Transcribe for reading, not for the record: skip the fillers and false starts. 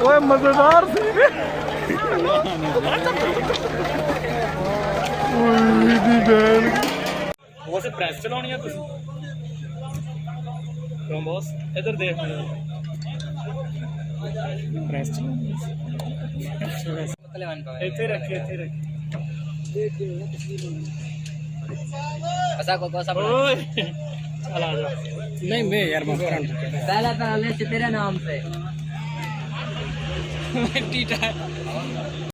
ओए मजेदार सी वो से प्रेस चलानी है तुसी क्यों बॉस इधर देख प्रेस चलानी इथे रखिए ऐसा को सब ओए चला जा नहीं मैं यार पहला लिस्ट तेरे नाम से टीटा